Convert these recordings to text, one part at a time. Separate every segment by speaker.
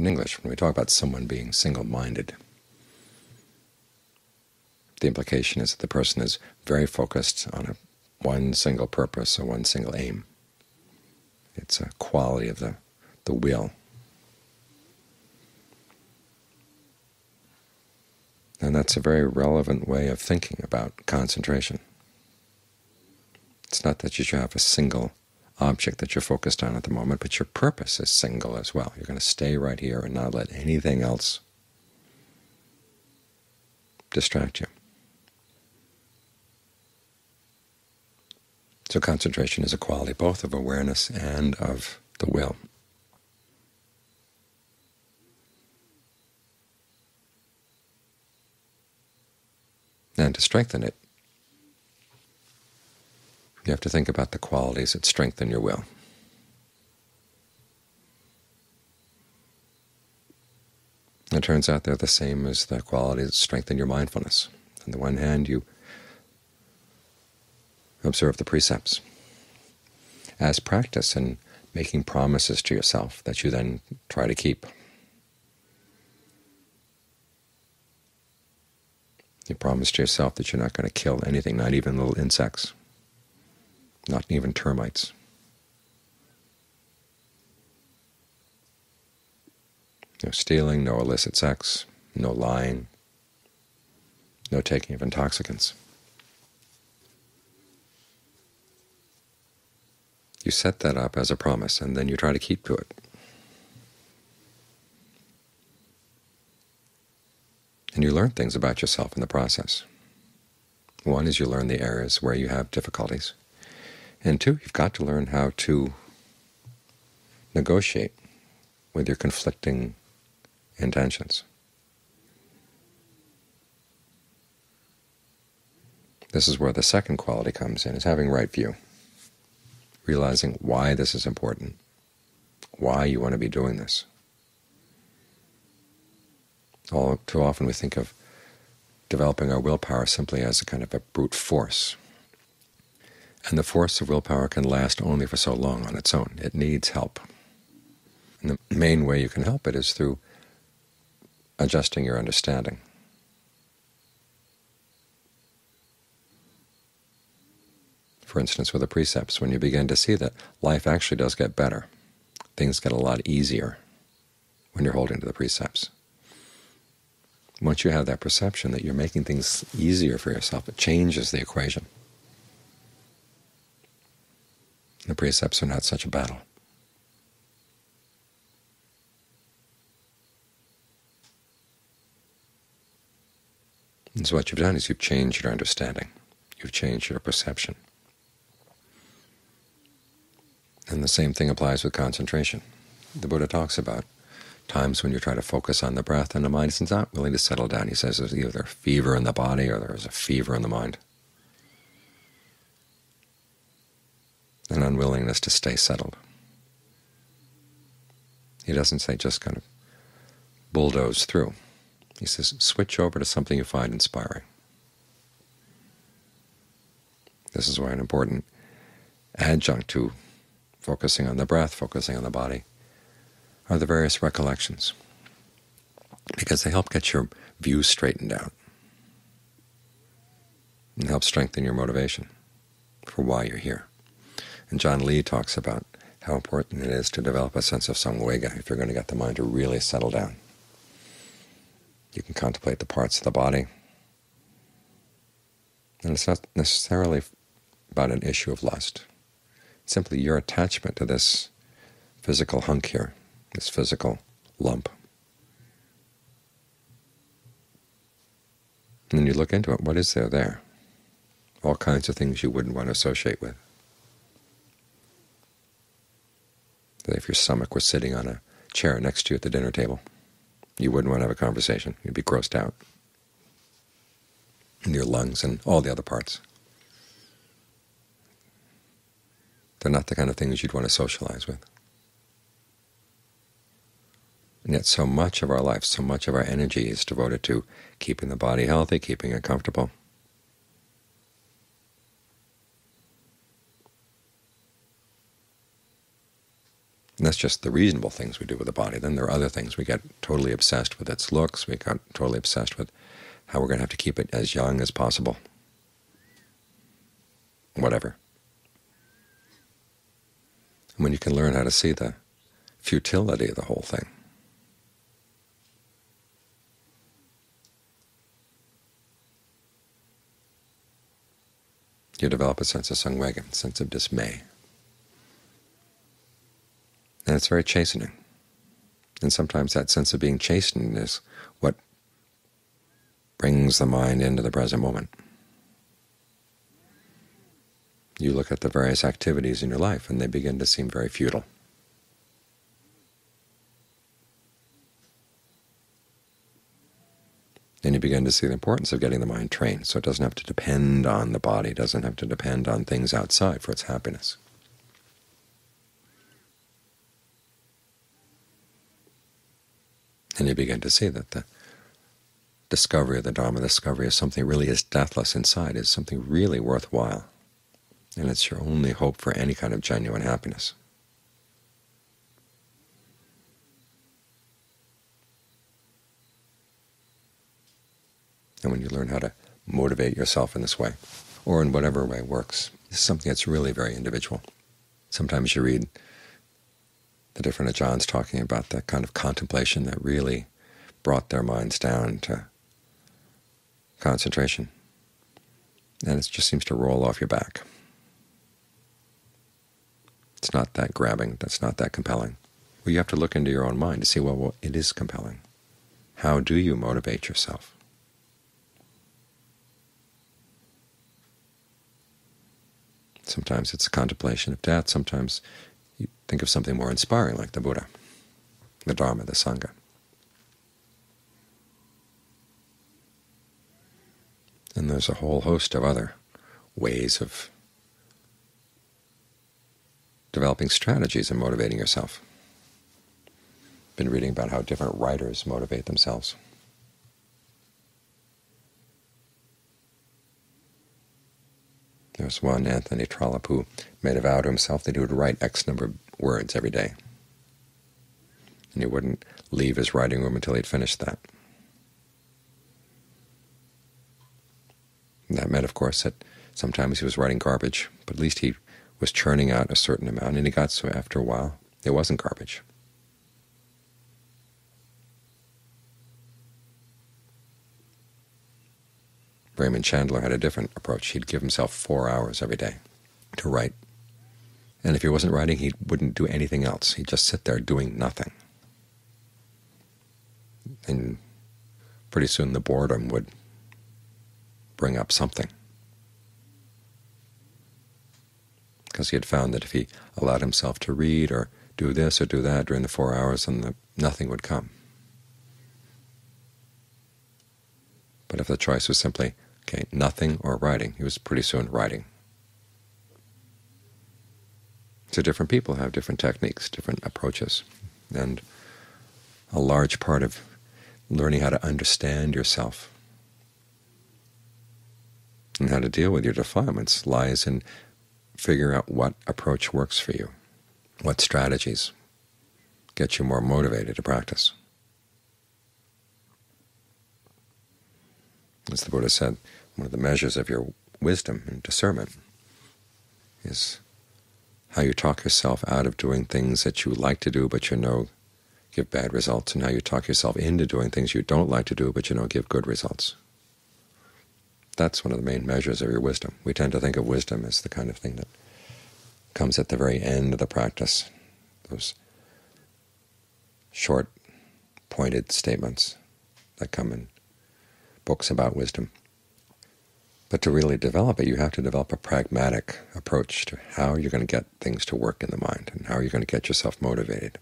Speaker 1: in English. When we talk about someone being single-minded, the implication is that the person is very focused on one single purpose or one single aim. It's a quality of the will. And that's a very relevant way of thinking about concentration. It's not that you should have a single object that you're focused on at the moment, but your purpose is single as well. You're going to stay right here and not let anything else distract you. So concentration is a quality both of awareness and of the will. And to strengthen it, you have to think about the qualities that strengthen your will. It turns out they're the same as the qualities that strengthen your mindfulness. On the one hand, you observe the precepts as practice in making promises to yourself that you then try to keep. You promise to yourself that you're not going to kill anything, not even little insects, not even termites. No stealing, no illicit sex, no lying, no taking of intoxicants. You set that up as a promise, and then you try to keep to it. And you learn things about yourself in the process. One is you learn the areas where you have difficulties. And two, you've got to learn how to negotiate with your conflicting intentions. This is where the second quality comes in, is having right view, realizing why this is important, why you want to be doing this. All too often we think of developing our willpower simply as a kind of a brute force. And the force of willpower can last only for so long on its own. It needs help. And the main way you can help it is through adjusting your understanding. For instance, with the precepts, when you begin to see that life actually does get better, things get a lot easier when you're holding to the precepts. Once you have that perception that you're making things easier for yourself, it changes the equation. The precepts are not such a battle. And so what you've done is you've changed your understanding. You've changed your perception. And the same thing applies with concentration. The Buddha talks about times when you try to focus on the breath and the mind is not willing to settle down. He says there's either a fever in the body or there's a fever in the mind. An unwillingness to stay settled. He doesn't say just kind of bulldoze through. He says switch over to something you find inspiring. This is why an important adjunct to focusing on the breath, focusing on the body, are the various recollections, because they help get your view straightened out and help strengthen your motivation for why you're here. And John Lee talks about how important it is to develop a sense of samvega if you're going to get the mind to really settle down. You can contemplate the parts of the body, and it's not necessarily about an issue of lust. It's simply your attachment to this physical hunk here, this physical lump. And then you look into it, what is there there? All kinds of things you wouldn't want to associate with. That if your stomach was sitting on a chair next to you at the dinner table, you wouldn't want to have a conversation. You'd be grossed out. And your lungs and all the other parts. They're not the kind of things you'd want to socialize with. And yet so much of our life, so much of our energy is devoted to keeping the body healthy, keeping it comfortable. And that's just the reasonable things we do with the body. Then there are other things. We get totally obsessed with its looks. We got totally obsessed with how we're going to have to keep it as young as possible. Whatever. And when you can learn how to see the futility of the whole thing, you develop a sense of samvega, a sense of dismay. And it's very chastening. And sometimes that sense of being chastened is what brings the mind into the present moment. You look at the various activities in your life, and they begin to seem very futile. And you begin to see the importance of getting the mind trained, so it doesn't have to depend on the body, doesn't have to depend on things outside for its happiness. And you begin to see that the discovery of the Dhamma, the discovery of something really is deathless inside, is something really worthwhile. And it's your only hope for any kind of genuine happiness. And when you learn how to motivate yourself in this way, or in whatever way works, this is something that's really very individual. Sometimes you read the different ajahns talking about that kind of contemplation that really brought their minds down to concentration, and it just seems to roll off your back. It's not that grabbing, that's not that compelling. Well, you have to look into your own mind to see, well, it is compelling. How do you motivate yourself? Sometimes it's a contemplation of death, sometimes you think of something more inspiring like the Buddha, the Dharma, the Sangha. And there's a whole host of other ways of developing strategies and motivating yourself. Been reading about how different writers motivate themselves. There's one, Anthony Trollope, who made a vow to himself that he would write X number of words every day. And he wouldn't leave his writing room until he'd finished that. And that meant, of course, that sometimes he was writing garbage, but at least he was churning out a certain amount, and he got so after a while it wasn't garbage. Raymond Chandler had a different approach. He'd give himself 4 hours every day to write. And if he wasn't writing, he wouldn't do anything else. He'd just sit there doing nothing. And pretty soon the boredom would bring up something, because he had found that if he allowed himself to read or do this or do that during the 4 hours, then nothing would come. But if the choice was simply, okay, nothing or writing, he was pretty soon writing. So different people have different techniques, different approaches, and a large part of learning how to understand yourself and how to deal with your defilements lies in figuring out what approach works for you, what strategies get you more motivated to practice. As the Buddha said, one of the measures of your wisdom and discernment is how you talk yourself out of doing things that you like to do but you know give bad results, and how you talk yourself into doing things you don't like to do but you know give good results. That's one of the main measures of your wisdom. We tend to think of wisdom as the kind of thing that comes at the very end of the practice, those short, pointed statements that come in books about wisdom. But to really develop it, you have to develop a pragmatic approach to how you're going to get things to work in the mind and how you're going to get yourself motivated.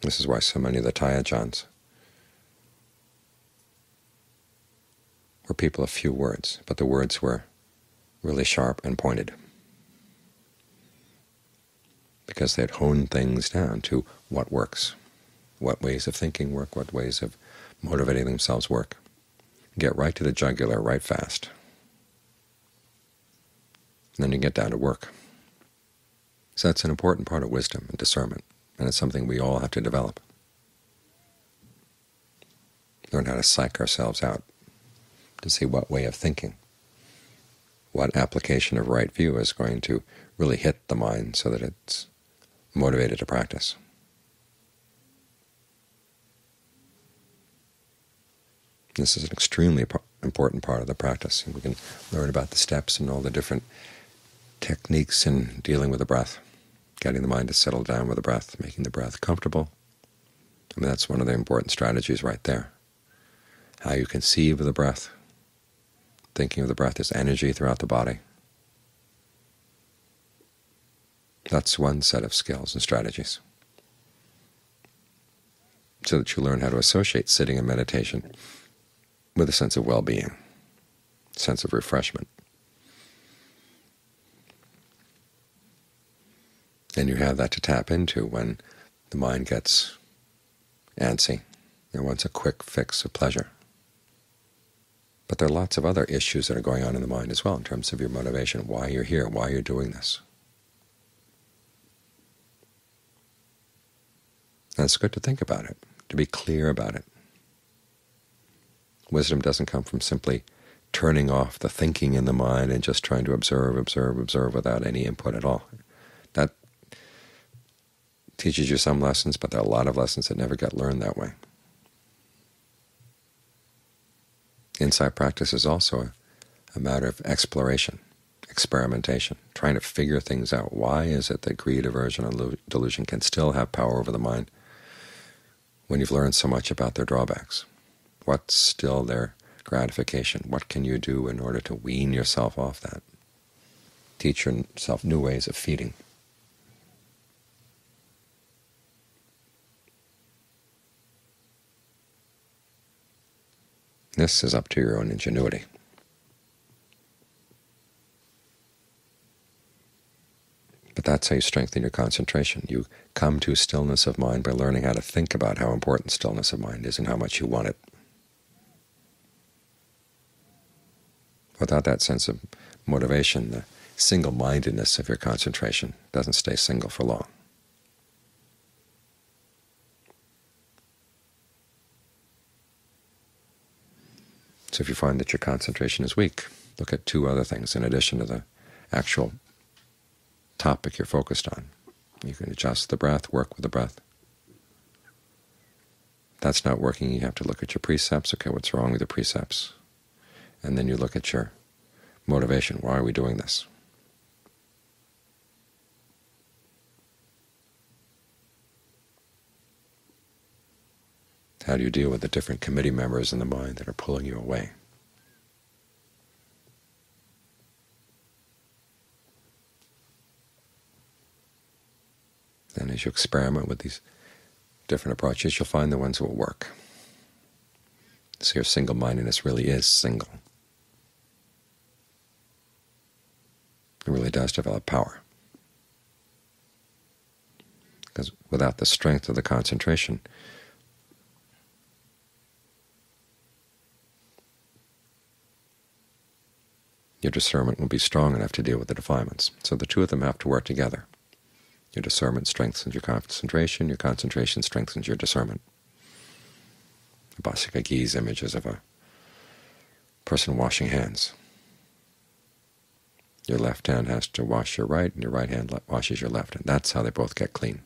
Speaker 1: This is why so many of the Thai-ajahns were people of few words, but the words were really sharp and pointed, because they had honed things down to what works, what ways of thinking work, what ways of motivating themselves work. Get right to the jugular right fast. and then you get down to work. So that's an important part of wisdom and discernment, and it's something we all have to develop. Learn how to psych ourselves out to see what way of thinking, what application of right view is going to really hit the mind so that it's motivated to practice. This is an extremely important part of the practice. We can learn about the steps and all the different techniques in dealing with the breath, getting the mind to settle down with the breath, making the breath comfortable. I mean, that's one of the important strategies right there. How you conceive of the breath, thinking of the breath as energy throughout the body. That's one set of skills and strategies, so that you learn how to associate sitting and meditation with a sense of well-being, sense of refreshment. And you have that to tap into when the mind gets antsy. It wants a quick fix of pleasure. But there are lots of other issues that are going on in the mind as well in terms of your motivation, why you're here, why you're doing this. And it's good to think about it, to be clear about it. Wisdom doesn't come from simply turning off the thinking in the mind and just trying to observe, observe, observe without any input at all. That teaches you some lessons, but there are a lot of lessons that never get learned that way. Insight practice is also a matter of exploration, experimentation, trying to figure things out. Why is it that greed, aversion, and delusion can still have power over the mind when you've learned so much about their drawbacks? What's still their gratification? What can you do in order to wean yourself off that? Teach yourself new ways of feeding. This is up to your own ingenuity. But that's how you strengthen your concentration. You come to stillness of mind by learning how to think about how important stillness of mind is and how much you want it. Without that sense of motivation, the single-mindedness of your concentration doesn't stay single for long. So if you find that your concentration is weak, look at two other things in addition to the actual topic you're focused on. You can adjust the breath, work with the breath. If that's not working, you have to look at your precepts. Okay, what's wrong with the precepts? And then you look at your motivation. Why are we doing this? How do you deal with the different committee members in the mind that are pulling you away? Then as you experiment with these different approaches, you'll find the ones that will work. So your single-mindedness really is single. It really does develop power. Because without the strength of the concentration, your discernment will be strong enough to deal with the defilements. So the two of them have to work together. Your discernment strengthens your concentration strengthens your discernment. Bhasika Gi's images of a person washing hands. Your left hand has to wash your right, and your right hand washes your left, and that's how they both get clean.